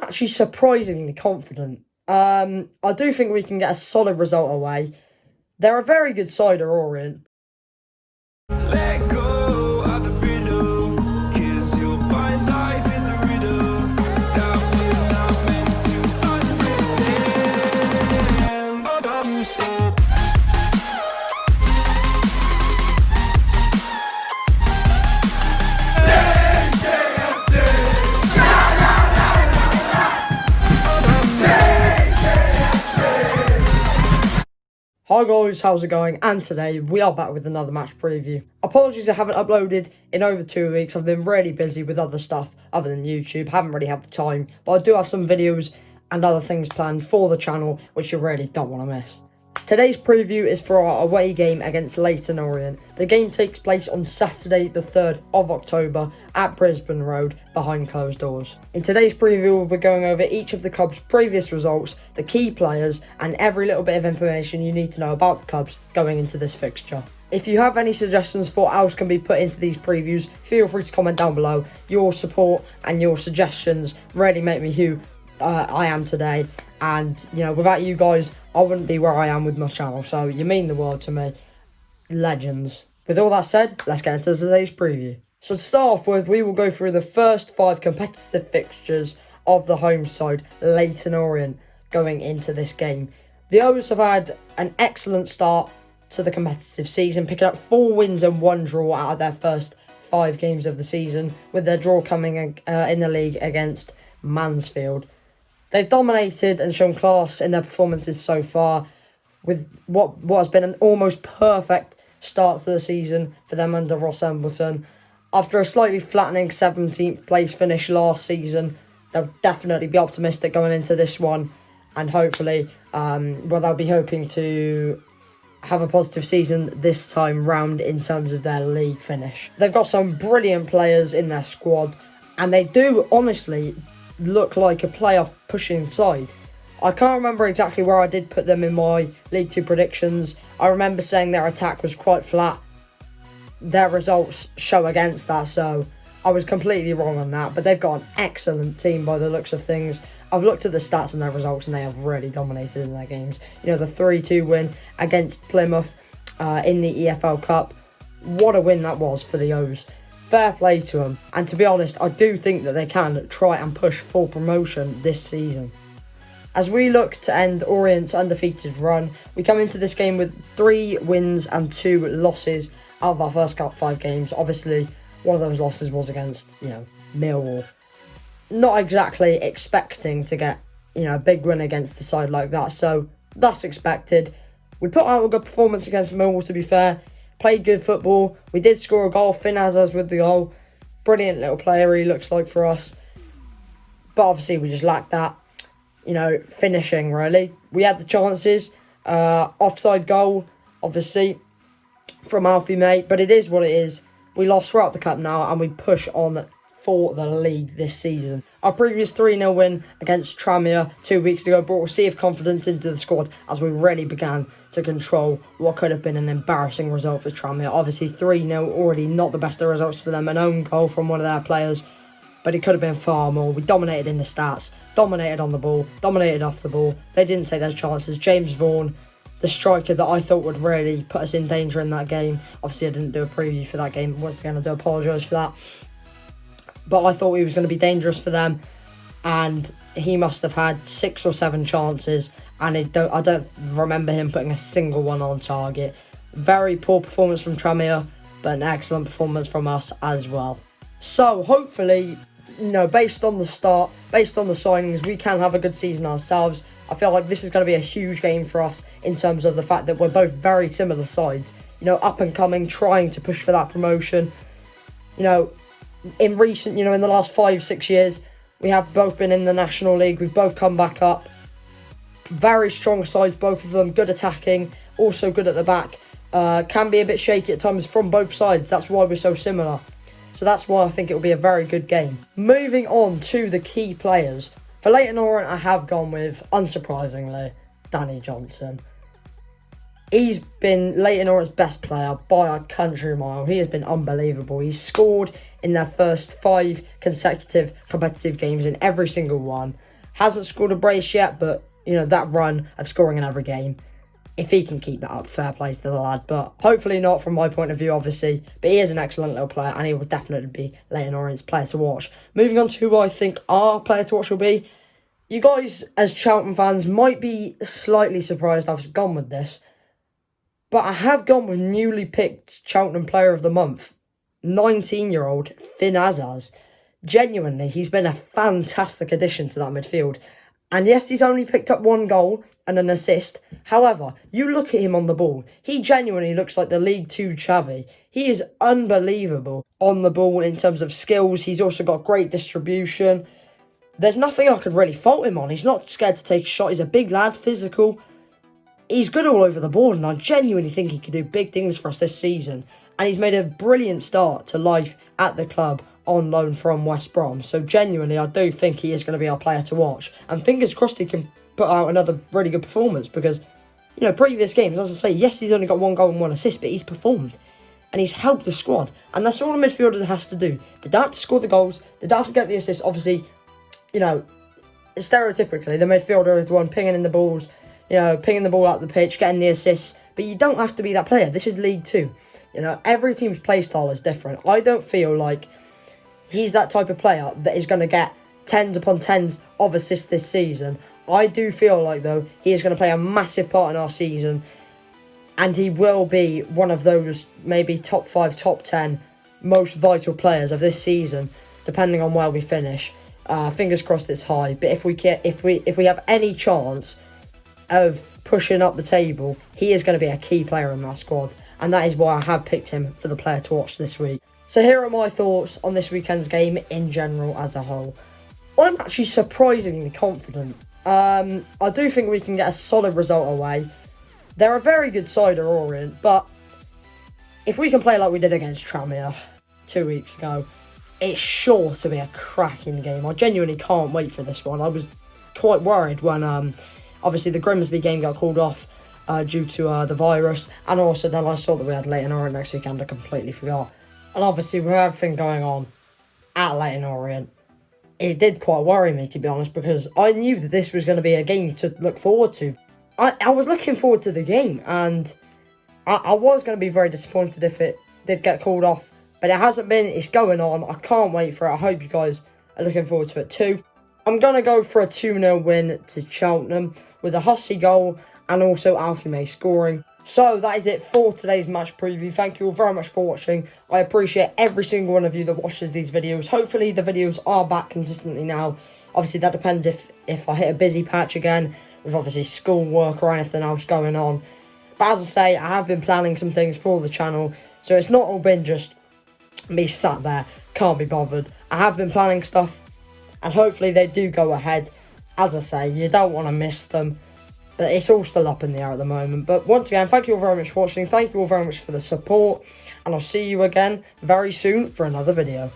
actually surprisingly confident. I do think we can get a solid result away. They're a very good side at Orient. Let go of the riddle, 'cause you'll find life is a riddle that we're not meant to understand. Hi guys, how's it going? And today we are back with another match preview. Apologies I haven't uploaded in over 2 weeks. I've been really busy with other stuff other than YouTube. Haven't really had the time, but I do have some videos and other things planned for the channel which you really don't want to miss. Today's preview is for our away game against Leyton Orient. The game takes place on Saturday the 3rd of October at Brisbane Road behind closed doors. In today's preview we'll be going over each of the club's previous results, the key players and every little bit of information you need to know about the clubs going into this fixture. If you have any suggestions for what else can be put into these previews, feel free to comment down below. Your support and your suggestions really make me who I am today, and you know, without you guys I wouldn't be where I am with my channel, so you mean the world to me. Legends. With all that said, let's get into today's preview. So to start off with, we will go through the first 5 competitive fixtures of the home side, Leyton Orient, going into this game. The O's have had an excellent start to the competitive season, picking up 4 wins and 1 draw out of their first 5 games of the season, with their draw coming in the league against Mansfield. They've dominated and shown class in their performances so far, with what has been an almost perfect start to the season for them under Ross Embleton. After a slightly flattening 17th place finish last season, they'll definitely be optimistic going into this one, and hopefully they'll be hoping to have a positive season this time round in terms of their league finish. They've got some brilliant players in their squad, and they do honestly look like a playoff pushing side. I can't remember exactly where I did put them in my League 2 predictions. I remember saying their attack was quite flat. Their results show against that, so I was completely wrong on that. But they've got an excellent team by the looks of things. I've looked at the stats and their results, and they have really dominated in their games. You know, the 3-2 win against Plymouth in the EFL Cup. What a win that was for the O's. Fair play to them, and to be honest, I do think that they can try and push for promotion this season. As we look to end Orient's undefeated run, we come into this game with 3 wins and 2 losses out of our first 5 games. Obviously, one of those losses was against, Millwall. Not exactly expecting to get, a big win against a side like that, so that's expected. We put out a good performance against Millwall, to be fair. Played good football. We did score a goal. Finn Azaz with the goal. Brilliant little player he looks like for us. But obviously we just lacked that, finishing really. We had the chances. Offside goal, obviously, from Alfie May. But it is what it is. We lost throughout the cup now, and we push on for the league this season. Our previous 3-0 win against Tranmere 2 weeks ago brought a sea of confidence into the squad as we really began to control what could have been an embarrassing result for Tranmere. Obviously 3-0 already not the best of results for them, an own goal from one of their players, but it could have been far more. We dominated in the stats, dominated on the ball, dominated off the ball. They didn't take their chances. James Vaughan, the striker that I thought would really put us in danger in that game. Obviously I didn't do a preview for that game. Once again, I do apologise for that. But I thought he was going to be dangerous for them, and he must have had 6 or 7 chances, and I don't remember him putting a single one on target. Very poor performance from Tranmere, but an excellent performance from us as well. So hopefully, based on the start, based on the signings, we can have a good season ourselves. I feel like this is going to be a huge game for us in terms of the fact that we're both very similar sides. Up and coming, trying to push for that promotion. In recent, in the last 5-6 years, we have both been in the National League. We've both come back up. Very strong sides, both of them. Good attacking, also good at the back. Can be a bit shaky at times from both sides. That's why we're so similar. So that's why I think it will be a very good game. Moving on to the key players. For Leyton Orient, I have gone with, unsurprisingly, Danny Johnson. He's been Leyton Orient's best player by a country mile. He has been unbelievable. He's scored in their first 5 consecutive competitive games in every single one. Hasn't scored a brace yet, but, you know, that run of scoring in every game, if he can keep that up, fair play to the lad. But hopefully not from my point of view, obviously. But he is an excellent little player, and he will definitely be Leyton Orient's player to watch. Moving on to who I think our player to watch will be. You guys, as Cheltenham fans, might be slightly surprised I've gone with this. But I have gone with newly picked Cheltenham Player of the Month, 19-year-old Finn Azaz. Genuinely, he's been a fantastic addition to that midfield. And yes, he's only picked up 1 goal and an assist. However, you look at him on the ball, he genuinely looks like the League 2 Xavi. He is unbelievable on the ball in terms of skills. He's also got great distribution. There's nothing I could really fault him on. He's not scared to take a shot. He's a big lad, physical. He's good all over the board, and I genuinely think he could do big things for us this season. And he's made a brilliant start to life at the club on loan from West Brom. So genuinely, I do think he is going to be our player to watch. And fingers crossed he can put out another really good performance because, you know, previous games, as I say, yes, he's only got 1 goal and 1 assist, but he's performed. And he's helped the squad. And that's all a midfielder has to do. They don't have to score the goals. They don't have to get the assists. Obviously, you know, stereotypically, the midfielder is the one pinging in the balls, you know, pinging the ball out the pitch, getting the assists. But you don't have to be that player. This is League 2. You know, every team's play style is different. I don't feel like he's that type of player that is going to get 10s upon 10s of assists this season. I do feel like, though, he is going to play a massive part in our season. And he will be one of those maybe top 5, top 10 most vital players of this season, depending on where we finish. Fingers crossed it's high. But if we have any chance of pushing up the table, he is going to be a key player in that squad. And that is why I have picked him for the player to watch this week. So here are my thoughts on this weekend's game in general as a whole. I'm actually surprisingly confident. I do think we can get a solid result away. They're a very good side at Orient, but if we can play like we did against Tranmere 2 weeks ago, it's sure to be a cracking game. I genuinely can't wait for this one. I was quite worried when obviously the Grimsby game got called off due to the virus, and also then I saw that we had Leyton Orient next weekend. I completely forgot. And obviously with everything going on at Leyton Orient, it did quite worry me, to be honest, because I knew that this was going to be a game to look forward to. I was looking forward to the game, and I was going to be very disappointed if it did get called off, but it hasn't been. It's going on. I can't wait for it. I hope you guys are looking forward to it too. I'm going to go for a 2-0 win to Cheltenham with a Hussey goal and also Alfie May scoring. So that is it for today's match preview. Thank you all very much for watching. I appreciate every single one of you that watches these videos. Hopefully the videos are back consistently now. Obviously that depends if I hit a busy patch again, with obviously schoolwork or anything else going on. But as I say, I have been planning some things for the channel, so it's not all been just me sat there, can't be bothered. I have been planning stuff, and hopefully they do go ahead. As I say, you don't want to miss them, but it's all still up in the air at the moment. But once again, thank you all very much for watching, thank you all very much for the support, and I'll see you again very soon for another video.